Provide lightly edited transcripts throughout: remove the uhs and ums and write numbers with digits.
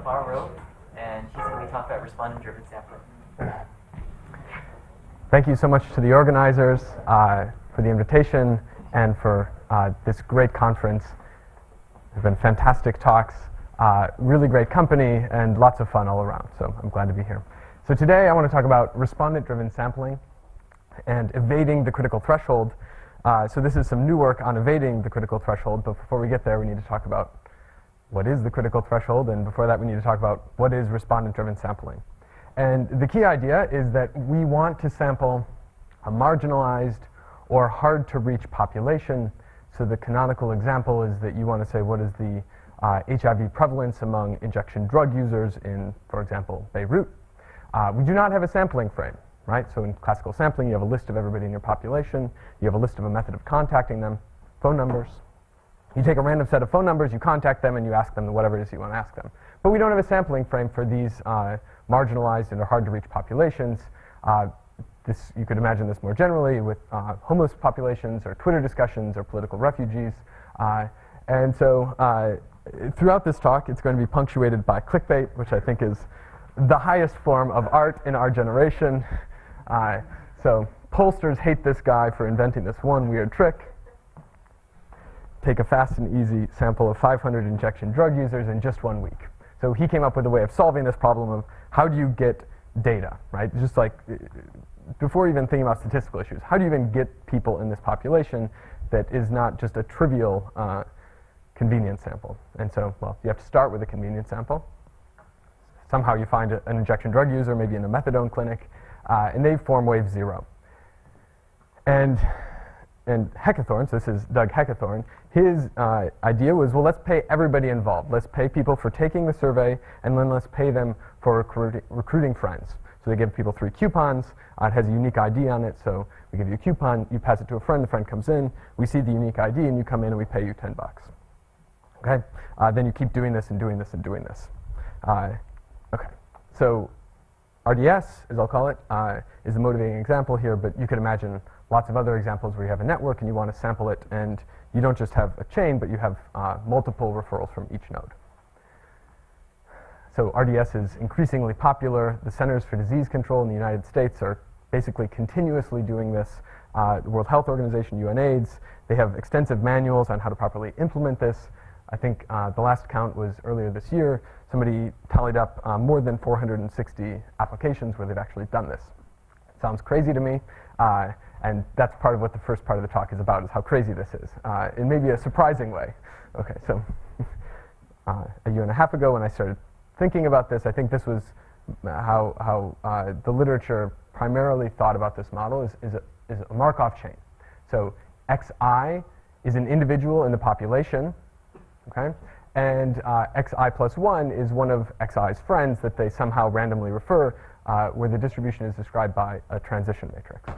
Karl Rohe, and he's going to be talking about respondent-driven sampling. Thank you so much to the organizers for the invitation and for this great conference. There have been fantastic talks, really great company, and lots of fun all around, so I'm glad to be here. So today I want to talk about respondent-driven sampling and evading the critical threshold. So this is some new work on evading the critical threshold, but before we get there we need to talk about what is the critical threshold, and before that we need to talk about what is respondent-driven sampling. And the key idea is that we want to sample a marginalized or hard-to-reach population. So the canonical example is that you want to say what is the HIV prevalence among injection drug users in, for example, Beirut. We do not have a sampling frame, right? So in classical sampling, you have a list of everybody in your population. You have a list of a method of contacting them, phone numbers. You take a random set of phone numbers, you contact them, and you ask them whatever it is you want to ask them. But we don't have a sampling frame for these marginalized and hard-to-reach populations. You could imagine this more generally with homeless populations or Twitter discussions or political refugees. And so throughout this talk, it's going to be punctuated by clickbait, which I think is the highest form of art in our generation. So pollsters hate this guy for inventing this one weird trick. Take a fast and easy sample of 500 injection drug users in just 1 week. So he came up with a way of solving this problem of how do you get data, right? Just like before even thinking about statistical issues, how do you even get people in this population that is not just a trivial convenience sample? And so, well, you have to start with a convenience sample. Somehow you find an injection drug user, maybe in a methadone clinic, and they form wave 0. And Heckathorn, so this is Doug Heckathorn, his idea was, well, let's pay everybody involved. Let's pay people for taking the survey, and then let's pay them for recruiting friends. So they give people 3 coupons. It has a unique ID on it, so we give you a coupon, you pass it to a friend, the friend comes in, we see the unique ID, and you come in and we pay you $10. Okay? Then you keep doing this and doing this and doing this. Okay, so RDS, as I'll call it, is a motivating example here, but you could imagine lots of other examples where you have a network and you want to sample it, and you don't just have a chain, but you have multiple referrals from each node. So RDS is increasingly popular. The Centers for Disease Control in the United States are basically continuously doing this. The World Health Organization, UNAIDS, they have extensive manuals on how to properly implement this. I think the last count was earlier this year. Somebody tallied up more than 460 applications where they've actually done this. Sounds crazy to me. And that's part of what the first part of the talk is about, is how crazy this is, in maybe a surprising way. Okay, so a year and a half ago when I started thinking about this, I think this was how the literature primarily thought about this model is a Markov chain. So xi is an individual in the population, okay? And xi plus 1 is one of xi's friends that they somehow randomly refer, where the distribution is described by a transition matrix.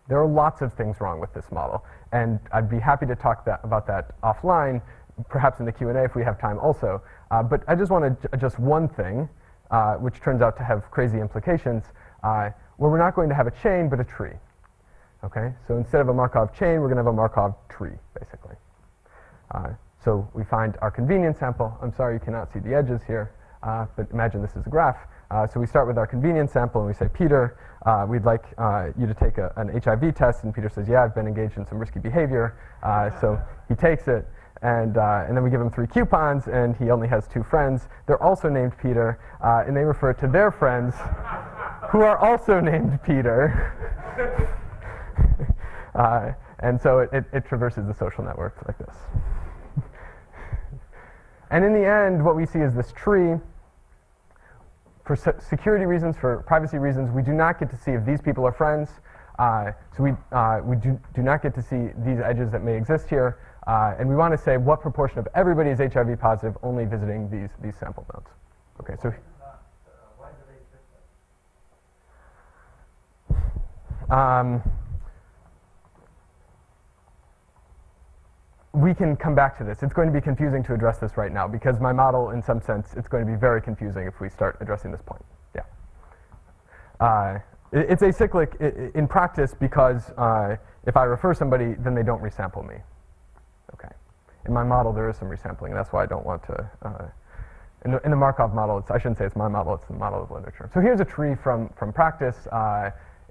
There are lots of things wrong with this model, and I'd be happy to talk about that offline, perhaps in the Q&A if we have time also. But I just want to adjust one thing, which turns out to have crazy implications, where we're not going to have a chain, but a tree. Okay? So instead of a Markov chain, we're going to have a Markov tree, basically. So we find our convenience sample. I'm sorry you cannot see the edges here, but imagine this is a graph. So we start with our convenience sample and we say, Peter, we'd like you to take an HIV test. And Peter says, yeah, I've been engaged in some risky behavior. So he takes it, and then we give him 3 coupons, and he only has 2 friends. They're also named Peter, and they refer to their friends who are also named Peter. And so it traverses the social network like this. And in the end, what we see is this tree. For security reasons, for privacy reasons, we do not get to see if these people are friends. So we do not get to see these edges that may exist here. And we want to say what proportion of everybody is HIV positive only visiting these sample nodes. Okay, so why do they exist? We can come back to this. It's going to be confusing to address this right now because my model, in some sense, it's going to be very confusing if we start addressing this point. Yeah. It's acyclic in practice because if I refer somebody, then they don't resample me. Okay. In my model, there is some resampling. That's why I don't want to in the Markov model, I shouldn't say it's my model, it's the model of literature. So here's a tree from practice.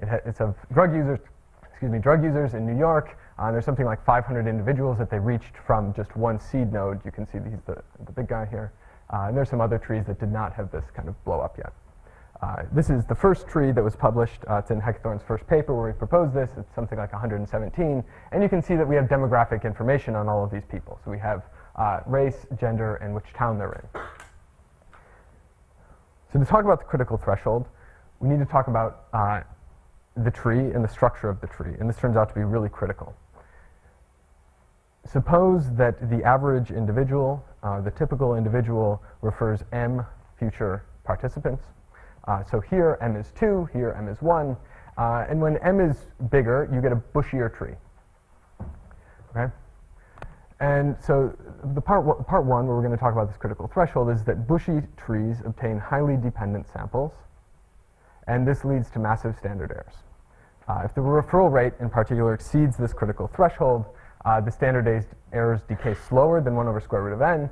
It's of drug users in New York. There's something like 500 individuals that they reached from just one seed node. You can see he's the big guy here. And there's some other trees that did not have this kind of blow up yet. This is the first tree that was published. It's in Heckathorn's first paper where we proposed this. It's something like 117. And you can see that we have demographic information on all of these people. So we have race, gender, and which town they're in. So to talk about the critical threshold, we need to talk about the tree and the structure of the tree. And this turns out to be really critical. Suppose that the average individual, the typical individual, refers M future participants. So here M is 2, here M is 1. And when M is bigger, you get a bushier tree. Okay? And so the part one, where we're going to talk about this critical threshold, is that bushy trees obtain highly dependent samples. And this leads to massive standard errors. If the referral rate in particular exceeds this critical threshold, the standard errors decay slower than 1 over square root of n.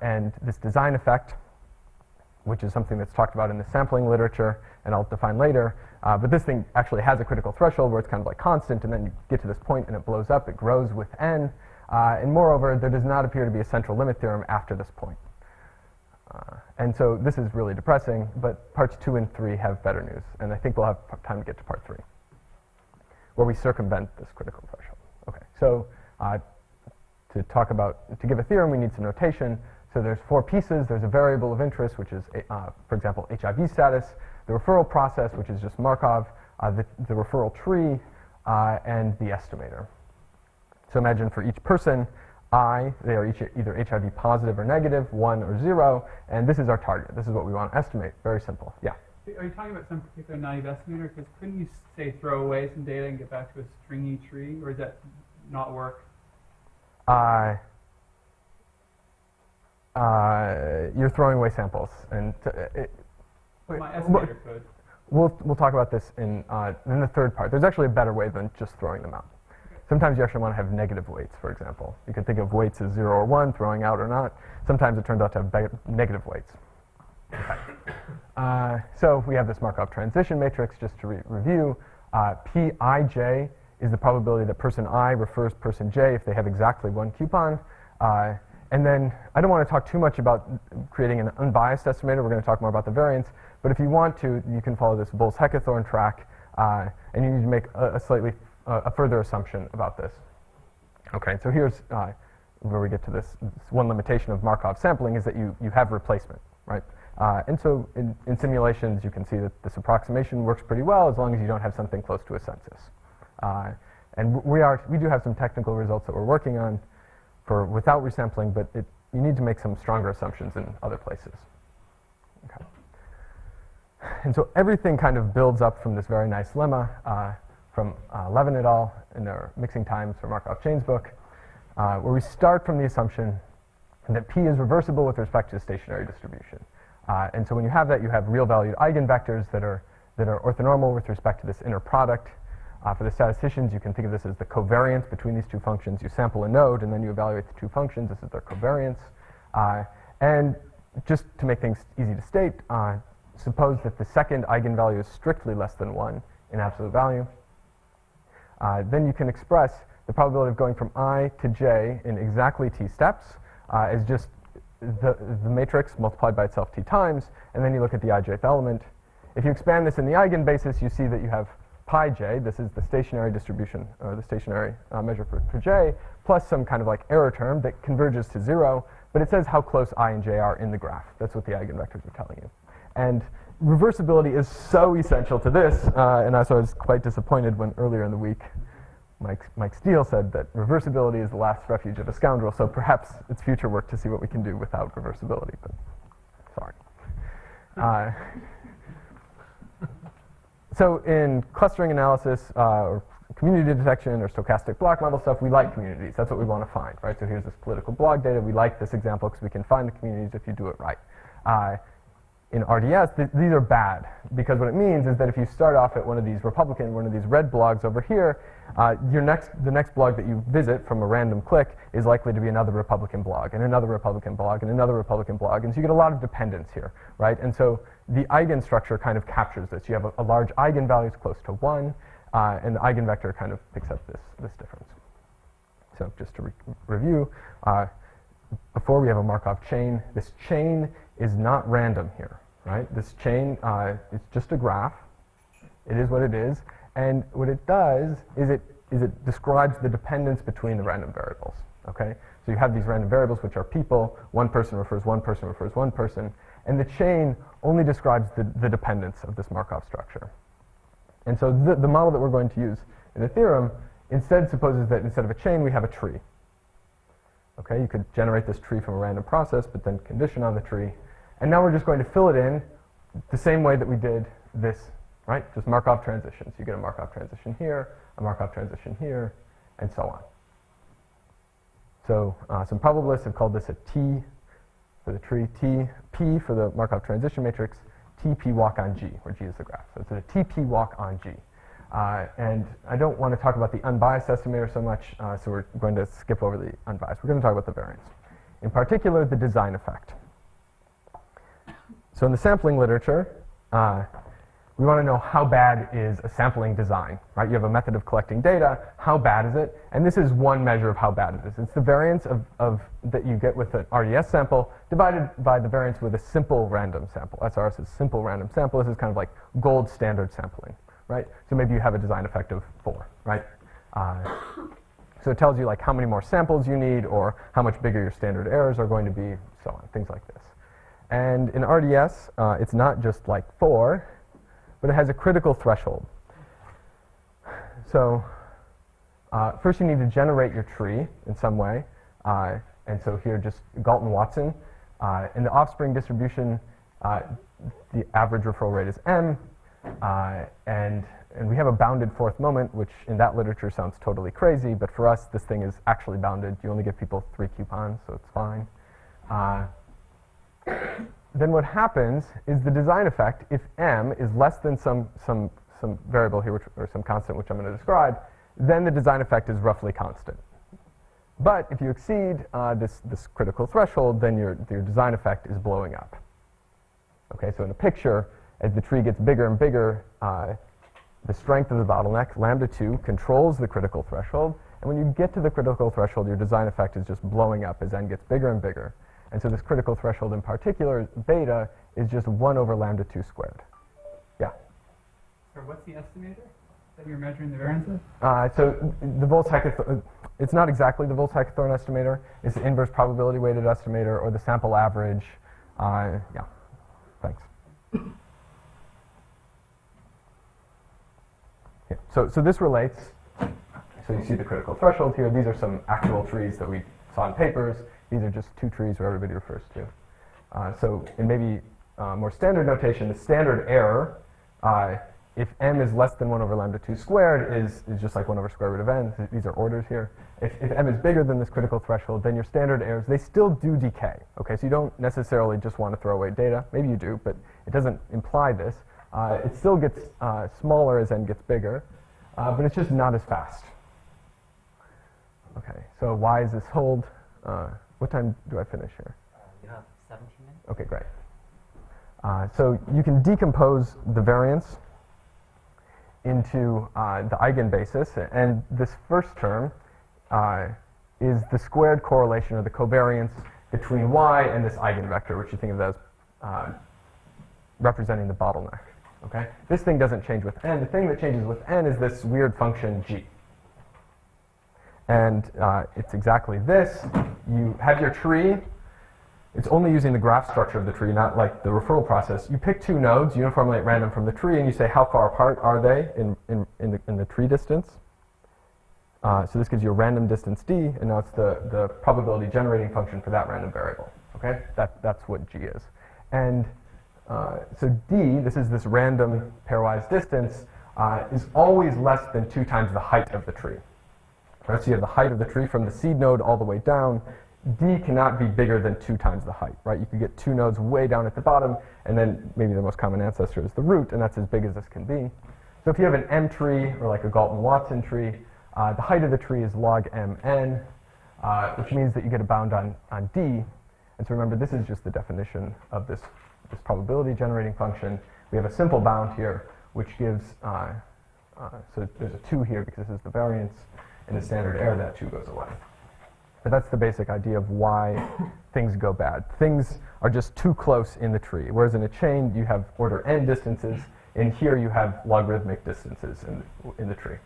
And this design effect, which is something that's talked about in the sampling literature, and I'll define later. But this thing actually has a critical threshold where it's kind of like constant, and then you get to this point and it blows up. It grows with n. And moreover, there does not appear to be a central limit theorem after this point. And so this is really depressing, but parts 2 and 3 have better news. And I think we'll have time to get to part 3, where we circumvent this critical threshold. Okay, so to give a theorem, we need some notation. So there's 4 pieces. There's a variable of interest, which is, for example, HIV status, the referral process, which is just Markov, the referral tree, and the estimator. So imagine for each person, they are each either HIV positive or negative, 1 or 0, and this is our target. This is what we want to estimate. Very simple. Yeah? Are you talking about some particular naive estimator? Because couldn't you, say, throw away some data and get back to a stringy tree, or does that not work? You're throwing away samples. And My estimator could. We'll talk about this in the third part. There's actually a better way than just throwing them out. Sometimes you actually want to have negative weights, for example. You can think of weights as 0 or 1, throwing out or not. Sometimes it turns out to have negative weights. Okay. So we have this Markov transition matrix, just to review. Pij is the probability that person I refers person J if they have exactly 1 coupon. And then I don't want to talk too much about creating an unbiased estimator. We're going to talk more about the variance. But if you want to, you can follow this Bowles-Heckathorn track. And you need to make a further assumption about this. Okay, so here's where we get to this one limitation of Markov sampling, is that you have replacement, right? And so in simulations, you can see that this approximation works pretty well as long as you don't have something close to a census. And we do have some technical results that we're working on for without resampling, but you need to make some stronger assumptions in other places. Okay. And so everything kind of builds up from this very nice lemma from Levin et al. In their Mixing Times for Markov Chains book, where we start from the assumption that P is reversible with respect to a stationary distribution. And so when you have that, you have real-valued eigenvectors that are orthonormal with respect to this inner product. For the statisticians, you can think of this as the covariance between these two functions. You sample a node, and then you evaluate the two functions. This is their covariance. And just to make things easy to state, suppose that the second eigenvalue is strictly less than 1 in absolute value. Then you can express the probability of going from I to j in exactly t steps as just the matrix multiplied by itself t times, and then you look at the ijth element. If you expand this in the eigenbasis, you see that you have pi j, this is the stationary distribution, or the stationary measure for j, plus some kind of like error term that converges to 0, but it says how close I and j are in the graph. That's what the eigenvectors are telling you. And reversibility is so essential to this, and so I was quite disappointed when earlier in the week Mike Steele said that reversibility is the last refuge of a scoundrel, so perhaps it's future work to see what we can do without reversibility, but sorry. So in clustering analysis, or community detection, or stochastic block model stuff, we like communities. That's what we want to find, right? So here's this political blog data. We like this example because we can find the communities if you do it right. in RDS, these are bad, because what it means is that if you start off at one of these red blogs over here, the next blog that you visit from a random click is likely to be another Republican blog, and another Republican blog, and another Republican blog, and so you get a lot of dependence here, right? And so the eigenstructure kind of captures this. You have a large eigenvalue close to 1, and the eigenvector kind of picks up this difference. So just to review, before we have a Markov chain. This chain is not random here, right? This chain is just a graph. It is what it is. And what it does is it describes the dependence between the random variables, okay? So you have these random variables, which are people. One person refers one person refers one person. And the chain only describes the dependence of this Markov structure. And so the model that we're going to use in the theorem instead supposes that instead of a chain, we have a tree. Okay, you could generate this tree from a random process, but then condition on the tree. And now we're just going to fill it in the same way that we did this, right? Just Markov transitions. You get a Markov transition here, a Markov transition here, and so on. So some probabilists have called this a T for the tree, P for the Markov transition matrix, TP walk on G, where G is the graph. So it's a TP walk on G. And I don't want to talk about the unbiased estimator so much, so we're going to skip over the unbiased. We're going to talk about the variance. In particular, the design effect. So in the sampling literature, we want to know how bad is a sampling design, right? You have a method of collecting data. How bad is it? And this is one measure of how bad it is. It's the variance that you get with an RDS sample divided by the variance with a simple random sample. SRS is simple random sample. This is kind of like gold standard sampling. Right? So maybe you have a design effect of 4, right? So it tells you like how many more samples you need or how much bigger your standard errors are going to be, so on, things like this. And in RDS, it's not just like 4, but it has a critical threshold. So first you need to generate your tree in some way. And so here just Galton-Watson. In the offspring distribution, the average referral rate is M. And we have a bounded fourth moment, which in that literature sounds totally crazy, but for us, this thing is actually bounded. You only give people 3 coupons, so it's fine. Then what happens is the design effect, if M is less than some variable here, or some constant, which I'm going to describe, then the design effect is roughly constant. But if you exceed this critical threshold, then your design effect is blowing up. Okay, so in the picture, as the tree gets bigger and bigger, the strength of the bottleneck, lambda 2, controls the critical threshold. And when you get to the critical threshold, your design effect is just blowing up as n gets bigger and bigger. And so this critical threshold in particular, beta, is just 1 over lambda 2 squared. Yeah? So what's the estimator that you're measuring the variance of? So the Volz-Heckathorn, it's not exactly the Volz-Heckathorn estimator. It's the inverse probability weighted estimator or the sample average. Yeah, thanks. Yeah. So this relates. So you see the critical threshold here. These are some actual trees that we saw in papers. These are just 2 trees where everybody refers to. So in maybe more standard notation, the standard error, if m is less than 1 over lambda 2 squared, is just like 1 over square root of n. These are orders here. If m is bigger than this critical threshold, then your standard errors, they still do decay. Okay, so you don't necessarily just want to throw away data. Maybe you do, but it doesn't imply this. It still gets smaller as n gets bigger, but it's just not as fast. Okay, so why is this hold? What time do I finish here? You have 17 minutes. Okay, great. So you can decompose the variance into the eigenbasis, and this first term is the squared correlation or the covariance between y and this eigenvector, which you think of as representing the bottleneck. Okay? This thing doesn't change with n. The thing that changes with n is this weird function g. And it's exactly this. You have your tree. It's only using the graph structure of the tree, not like the referral process. You pick 2 nodes, uniformly at random from the tree, and you say how far apart are they in the tree distance. So this gives you a random distance d, and now it's the probability generating function for that random variable. Okay, that's what g is. And so d, this is this random pairwise distance, is always less than 2 times the height of the tree. Right, so you have the height of the tree from the seed node all the way down. D cannot be bigger than 2 times the height, right? You could get 2 nodes way down at the bottom, and then maybe the most common ancestor is the root, and that's as big as this can be. So if you have an M tree, or like a Galton-Watson tree, the height of the tree is log mn, which means that you get a bound on D. And so remember, this is just the definition of this probability generating function. We have a simple bound here, which gives, so there's a 2 here because this is the variance. In the standard error, that 2 goes away. But that's the basic idea of why things go bad. Things are just too close in the tree, whereas in a chain, you have order n distances, and here you have logarithmic distances in the tree.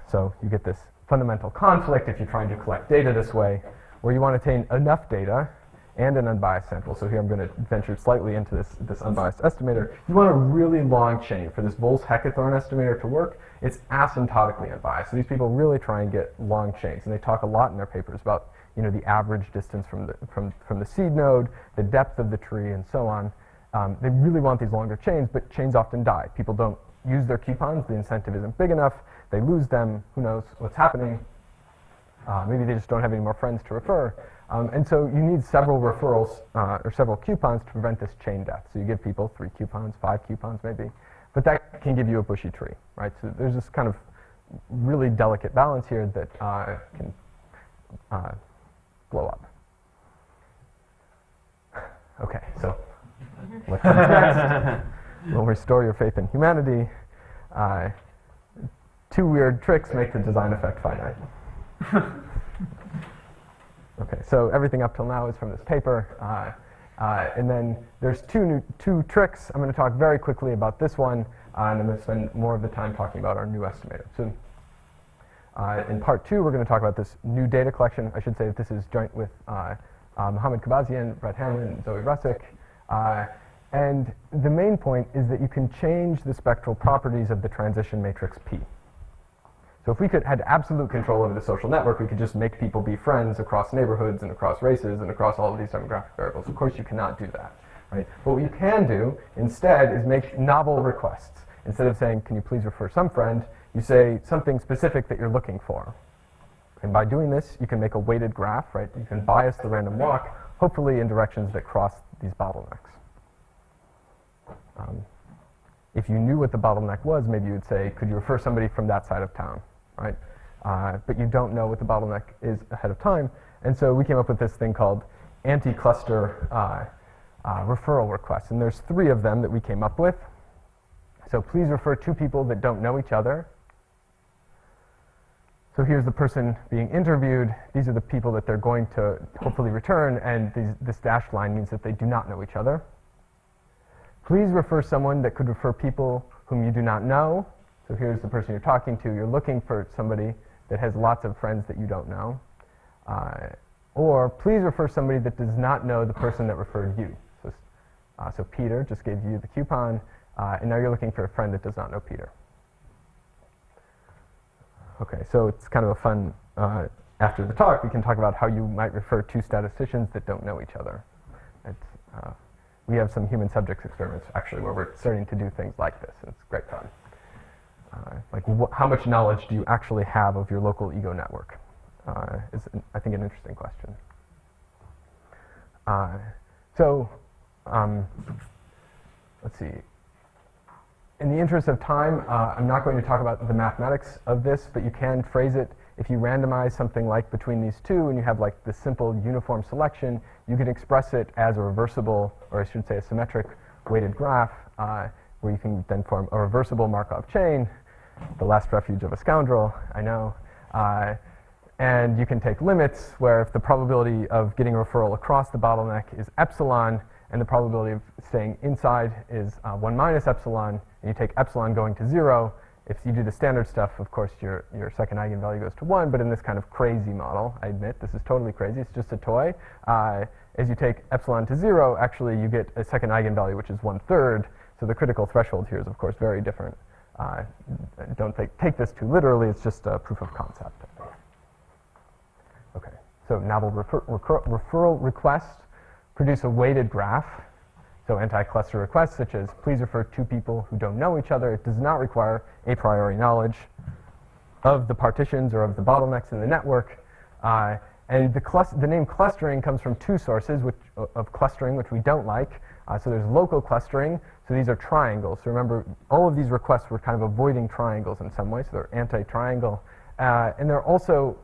So you get this fundamental conflict if you're trying to collect data this way, where you want to obtain enough data and an unbiased sample. So here I'm going to venture slightly into this unbiased estimator. You want a really long chain. For this Bowles-Heckathorn estimator to work, it's asymptotically unbiased. So these people really try and get long chains, and they talk a lot in their papers about the average distance from the seed node, the depth of the tree, and so on. They really want these longer chains, but chains often die. People don't use their coupons. The incentive isn't big enough. They lose them. Who knows what's happening? Maybe they just don't have any more friends to refer. And so you need several referrals or several coupons to prevent this chain death. So you give people 3 coupons, 5 coupons maybe. But that can give you a bushy tree, right? So there's this kind of really delicate balance here that can blow up. Okay, so what comes next? We'll restore your faith in humanity. 2 weird tricks make the design effect finite. Okay, so everything up till now is from this paper. And then there's two tricks. I'm going to talk very quickly about this one, and I'm going to spend more of the time talking about our new estimator. So in part 2, we're going to talk about this new data collection. I should say that this is joint with Mohammed Kabazian, Brett Hanlon, and Zoe Russick. And the main point is that you can change the spectral properties of the transition matrix P. So if we had absolute control over the social network, we could just make people be friends across neighborhoods and across races and across all of these demographic variables. Of course, you cannot do that, right? But what you can do instead is make novel requests. Instead of saying, can you please refer some friend, you say something specific that you're looking for. And by doing this, you can make a weighted graph, right? You can bias the random walk, hopefully in directions that cross these bottlenecks. If you knew what the bottleneck was, maybe you would say, could you refer somebody from that side of town, right? But you don't know what the bottleneck is ahead of time. And so we came up with this thing called anti-cluster referral requests. And there's 3 of them that we came up with. So please refer 2 people that don't know each other. So here's the person being interviewed. These are the people that they're going to hopefully return. And this dashed line means that they do not know each other. Please refer someone that could refer people whom you do not know. So here's the person you're talking to. You're looking for somebody that has lots of friends that you don't know. Or please refer somebody that does not know the person that referred you. So Peter just gave you the coupon, and now you're looking for a friend that does not know Peter. Okay, so it's kind of a fun, after the talk, we can talk about how you might refer 2 statisticians that don't know each other. We have some human subjects experiments, actually, where we're starting to do things like this, and it's great fun. How much knowledge do you actually have of your local ego network? Is, I think, an interesting question. Let's see. In the interest of time, I'm not going to talk about the mathematics of this, but you can phrase it. If you randomize something like between these 2 and you have like this simple uniform selection, you can express it as a reversible, or I should say a symmetric weighted graph, where you can then form a reversible Markov chain, the last refuge of a scoundrel, I know. And you can take limits where if the probability of getting a referral across the bottleneck is epsilon, and the probability of staying inside is 1 minus epsilon, and you take epsilon going to 0, if you do the standard stuff, of course, your second eigenvalue goes to 1, but in this kind of crazy model, I admit, this is totally crazy, it's just a toy. As you take epsilon to 0, actually you get a second eigenvalue, which is 1/3, so the critical threshold here is, of course, very different. Don't take this too literally, it's just a proof of concept. Okay, so novel referral requests produce a weighted graph. So anti-cluster requests, such as please refer 2 people who don't know each other. It does not require a priori knowledge of the partitions or of the bottlenecks in the network. And the name clustering comes from two sources of clustering, which we don't like. So there's local clustering. So these are triangles. So remember, all of these requests were kind of avoiding triangles in some way. So they're anti-triangle. And they're also,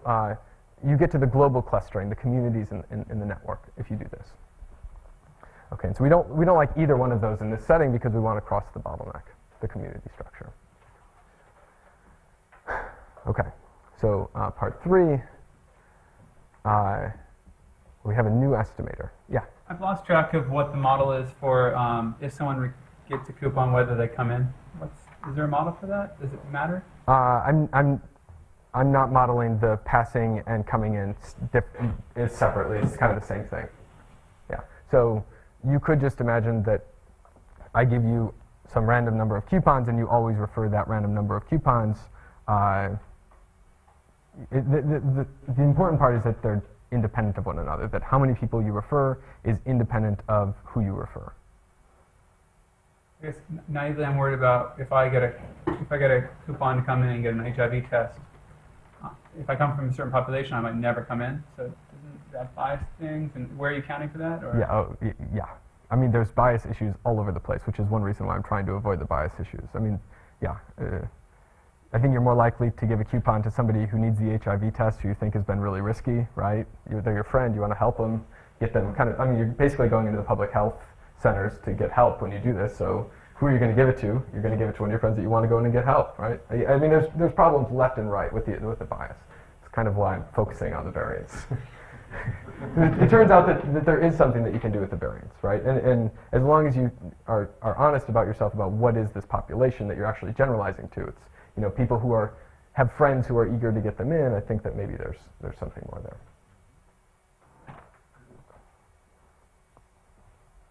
you get to the global clustering, the communities in the network, if you do this. Okay, and so we don't like either one of those in this setting because we want to cross the bottleneck, the community structure. Okay, so part 3, we have a new estimator. Yeah? I've lost track of what the model is for if someone gets a coupon, whether they come in. Is there a model for that? Does it matter? I'm not modeling the passing and coming in separately. It's kind of the same thing. Yeah. So you could just imagine that I give you some random number of coupons, and you always refer that random number of coupons. The important part is that they're independent of one another, that how many people you refer is independent of who you refer. I guess naively I'm worried about if I get a coupon to come in and get an HIV test. If I come from a certain population, I might never come in. So doesn't that bias things? And where are you counting for that? Or? Yeah, yeah. I mean, there's bias issues all over the place, which is one reason why I'm trying to avoid the bias issues. I mean, yeah. I think you're more likely to give a coupon to somebody who needs the HIV test who you think has been really risky, right? They're your friend, you want to help them, get them kind of, I mean, you're basically going into the public health centers to get help when you do this, so who are you going to give it to? You're going to give it to one of your friends that you want to go in and get help, right? I mean, there's problems left and right with the bias. It's kind of why I'm focusing on the variance. It turns out that there is something that you can do with the variance, right? And as long as you are honest about yourself about what is this population that you're actually generalizing to, it's, you know, people who have friends who are eager to get them in, I think that maybe there's something more there.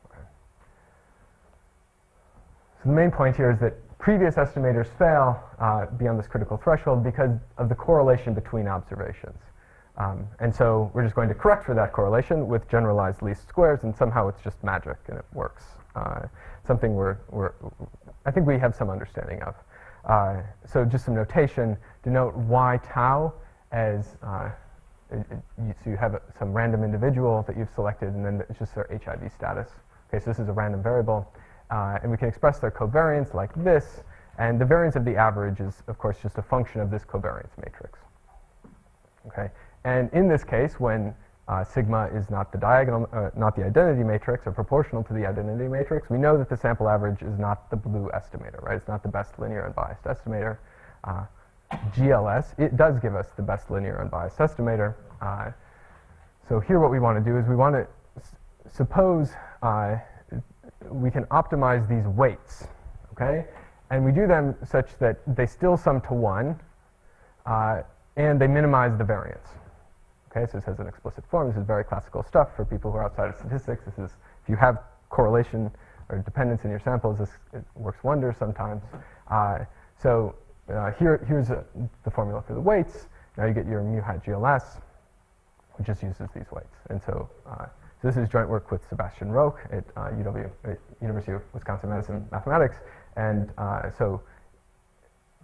Okay. So the main point here is that previous estimators fail beyond this critical threshold because of the correlation between observations. And so we're just going to correct for that correlation with generalized least squares, and somehow it's just magic and it works. Something I think we have some understanding of. So just some notation, denote y tau as, so you have some random individual that you've selected, and then it's just their HIV status. Okay, so this is a random variable. And we can express their covariance like this, and the variance of the average is, of course, just a function of this covariance matrix. Okay, and in this case, when sigma is not the diagonal, not the identity matrix, or proportional to the identity matrix, we know that the sample average is not the blue estimator, right? It's not the best linear unbiased estimator. GLS, it does give us the best linear unbiased estimator. So here what we want to do is we want to suppose we can optimize these weights, okay? And we do them such that they still sum to 1, and they minimize the variance. Okay, so this has an explicit form. This is very classical stuff for people who are outside of statistics. This is, if you have correlation or dependence in your samples, it works wonders sometimes. Here's the formula for the weights. Now you get your mu hat GLS, which just uses these weights. And so this is joint work with Sebastian Roche at University of Wisconsin-Madison Mathematics. And so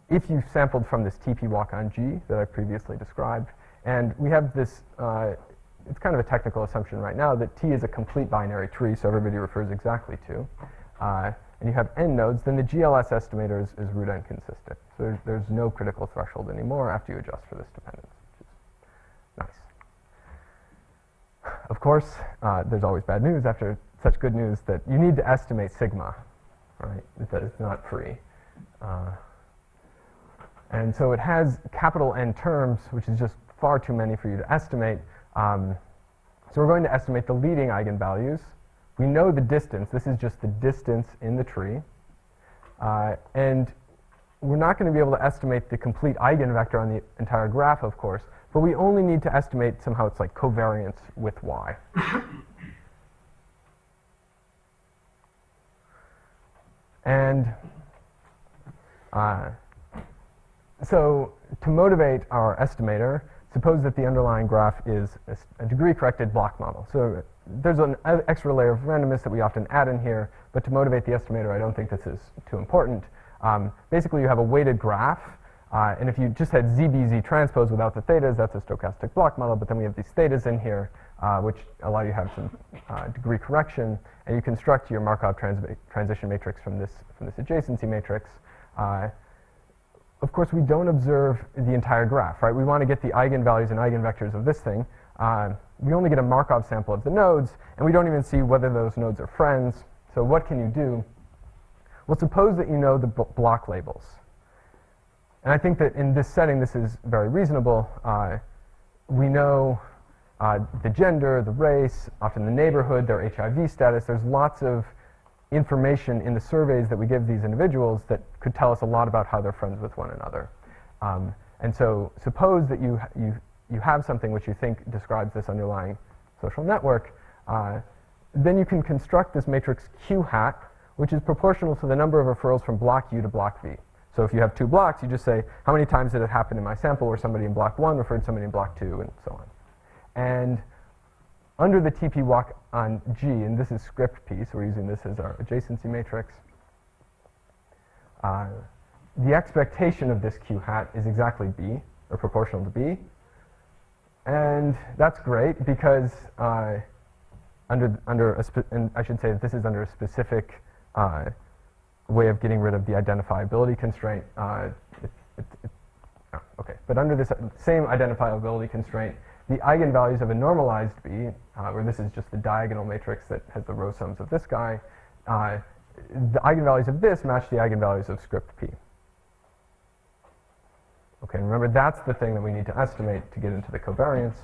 if you sampled from this TP walk on G that I previously described, and we have this, it's kind of a technical assumption right now that T is a complete binary tree, so everybody refers exactly to. And you have n nodes, then the GLS estimator is root n consistent. So there's no critical threshold anymore after you adjust for this dependence, which is nice. Of course, there's always bad news after such good news that you need to estimate sigma, right? That is not free. And so it has capital N terms, which is just far too many for you to estimate. So we're going to estimate the leading eigenvalues. We know the distance. This is just the distance in the tree. And we're not going to be able to estimate the complete eigenvector on the entire graph, of course, but we only need to estimate somehow it's like covariance with y. And so to motivate our estimator, suppose that the underlying graph is a degree-corrected block model. So there's an extra layer of randomness that we often add in here, but to motivate the estimator, I don't think this is too important. Basically, you have a weighted graph And if you just had ZBZ transpose without the thetas, that's a stochastic block model, but then we have these thetas in here, which allow you to have some degree correction, and you construct your Markov transition matrix from this adjacency matrix. Of course, we don't observe the entire graph, right? We want to get the eigenvalues and eigenvectors of this thing. We only get a Markov sample of the nodes, and we don't even see whether those nodes are friends. So what can you do? Well, suppose that you know the block labels. And I think that in this setting, this is very reasonable. We know the gender, the race, often the neighborhood, their HIV status. There's lots of information in the surveys that we give these individuals that could tell us a lot about how they're friends with one another. And so suppose that you have something which you think describes this underlying social network. Then you can construct this matrix Q hat, which is proportional to the number of referrals from block U to block V. So if you have two blocks, you just say, how many times did it happen in my sample where somebody in block 1 referred somebody in block 2, and so on. And under the TP walk on G, and this is script P, so we're using this as our adjacency matrix, the expectation of this Q hat is exactly B, or proportional to B. And that's great because and I should say that this is under a specific way of getting rid of the identifiability constraint. Okay, but under this same identifiability constraint, the eigenvalues of a normalized B, where this is just the diagonal matrix that has the row sums of this guy, the eigenvalues of this match the eigenvalues of script P. Okay, and remember that's the thing that we need to estimate to get into the covariance.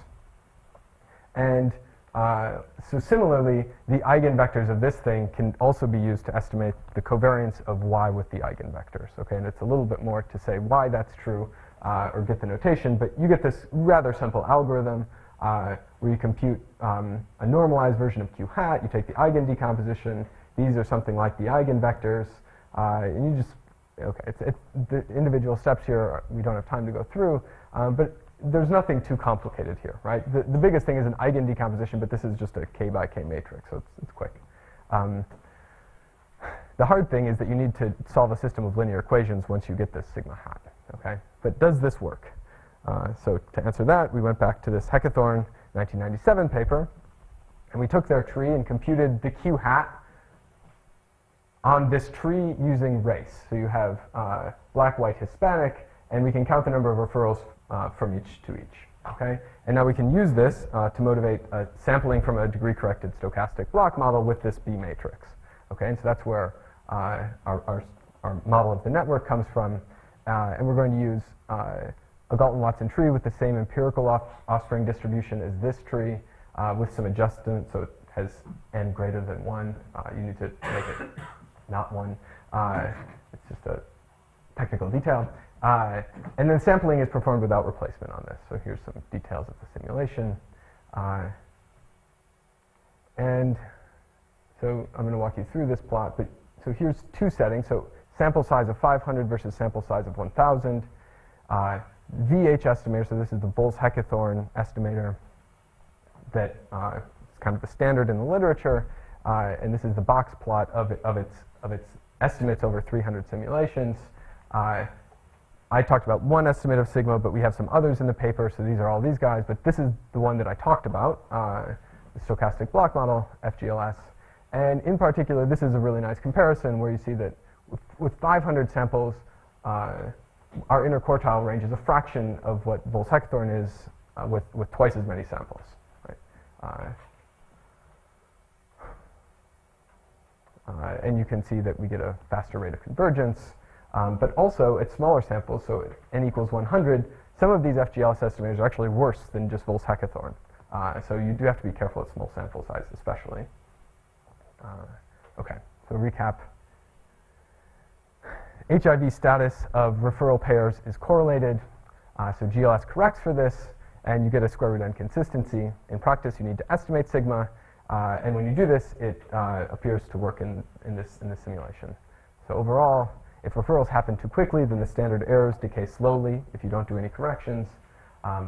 And so similarly, the eigenvectors of this thing can also be used to estimate the covariance of Y with the eigenvectors. Okay, and it's a little bit more to say why that's true or get the notation, but you get this rather simple algorithm where you compute a normalized version of Q hat, you take the eigen decomposition, these are something like the eigenvectors, and you just, okay, the individual steps here we don't have time to go through, but there's nothing too complicated here, right? The biggest thing is an eigen decomposition, but this is just a K by K matrix, so it's quick. The hard thing is that you need to solve a system of linear equations once you get this sigma hat, okay? But does this work? So to answer that, we went back to this Heckathorn 1997 paper, and we took their tree and computed the Q hat on this tree using race. So you have black, white, Hispanic, and we can count the number of referrals from each to each, okay? And now we can use this to motivate sampling from a degree-corrected stochastic block model with this B matrix, okay? And so that's where our model of the network comes from, and we're going to use a Galton-Watson tree with the same empirical offspring distribution as this tree with some adjustment, so it has n greater than 1. You need to make it not 1. It's just a technical detail. And then sampling is performed without replacement on this. So here's some details of the simulation. And so I'm going to walk you through this plot. But so here's two settings. So sample size of 500 versus sample size of 1,000. VH estimator, so this is the Volz-Heckathorn estimator that is kind of the standard in the literature. And this is the box plot of its estimates over 300 simulations. I talked about one estimate of sigma, but we have some others in the paper, so these are all these guys. But this is the one that I talked about, the stochastic block model, FGLS. And in particular, this is a really nice comparison where you see that with 500 samples, our interquartile range is a fraction of what Volz-Heckathorn is with twice as many samples. Right? And you can see that we get a faster rate of convergence. But also at smaller samples, so at n equals 100, some of these FGLS estimators are actually worse than just Volz-Heckathorn. So you do have to be careful at small sample size, especially. Okay, so recap. HIV status of referral pairs is correlated. So GLS corrects for this, and you get a square root n consistency. In practice, you need to estimate sigma. And when you do this, it appears to work in this simulation. So overall, if referrals happen too quickly, then the standard errors decay slowly if you don't do any corrections.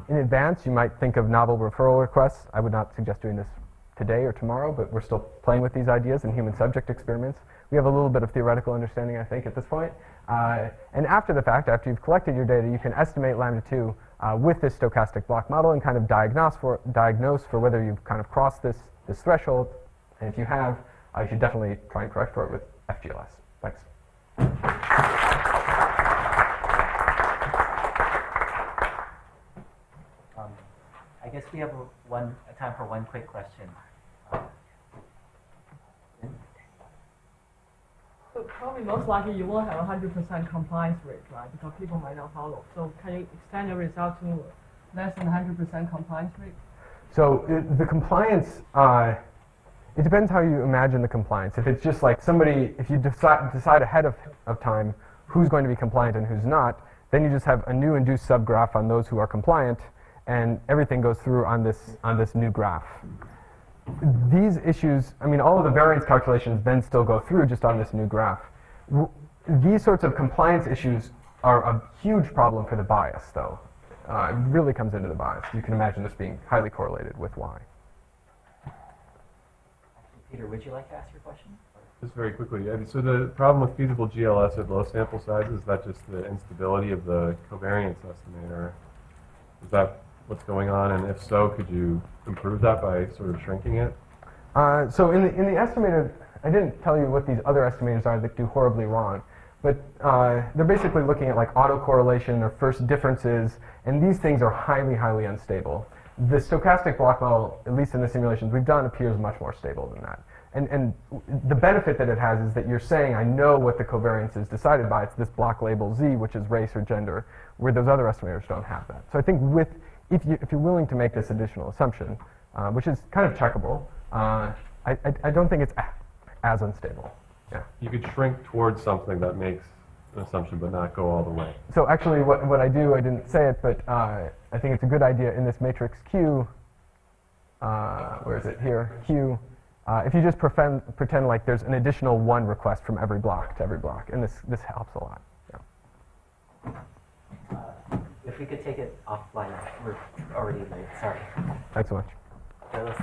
In advance, you might think of novel referral requests. I would not suggest doing this today or tomorrow, but we're still playing with these ideas in human subject experiments. We have a little bit of theoretical understanding, I think, at this point. And after the fact, after you've collected your data, you can estimate lambda 2 with this stochastic block model and kind of diagnose for whether you've kind of crossed this threshold. And if you have, you should definitely try and correct for it with FGLS. Thanks. I guess we have a time for one quick question. So probably most likely you won't have 100% compliance rate, right? Because people might not follow. So can you extend the result to less than 100% compliance rate? So the compliance, it depends how you imagine the compliance. If it's just like somebody, if you decide ahead of time who's going to be compliant and who's not, then you just have a new induced subgraph on those who are compliant, and everything goes through on this new graph. These issues, I mean, all of the variance calculations then still go through just on this new graph. These sorts of compliance issues are a huge problem for the bias, though. It really comes into the bias. You can imagine this being highly correlated with Y. Peter, would you like to ask your question? Just very quickly, so the problem with feasible GLS at low sample sizes, is that just the instability of the covariance estimator? Is that what's going on? And if so, could you improve that by sort of shrinking it? So in the estimator, I didn't tell you what these other estimators are that do horribly wrong. But they're basically looking at like autocorrelation or first differences, and these things are highly, highly unstable. The stochastic block model, at least in the simulations we've done, appears much more stable than that. And the benefit that it has is that you're saying, I know what the covariance is decided by. It's this block label Z, which is race or gender, where those other estimators don't have that. So I think if you're willing to make this additional assumption, which is kind of checkable, I don't think it's as unstable. Yeah. You could shrink towards something that makes an assumption but not go all the way. So actually what I do, I didn't say it, but I think it's a good idea in this matrix Q, where is it here, Q, if you just pretend like there's an additional one request from every block to every block, and this helps a lot. Yeah. If we could take it offline, we're already late. Sorry. Thanks so much. Okay, let's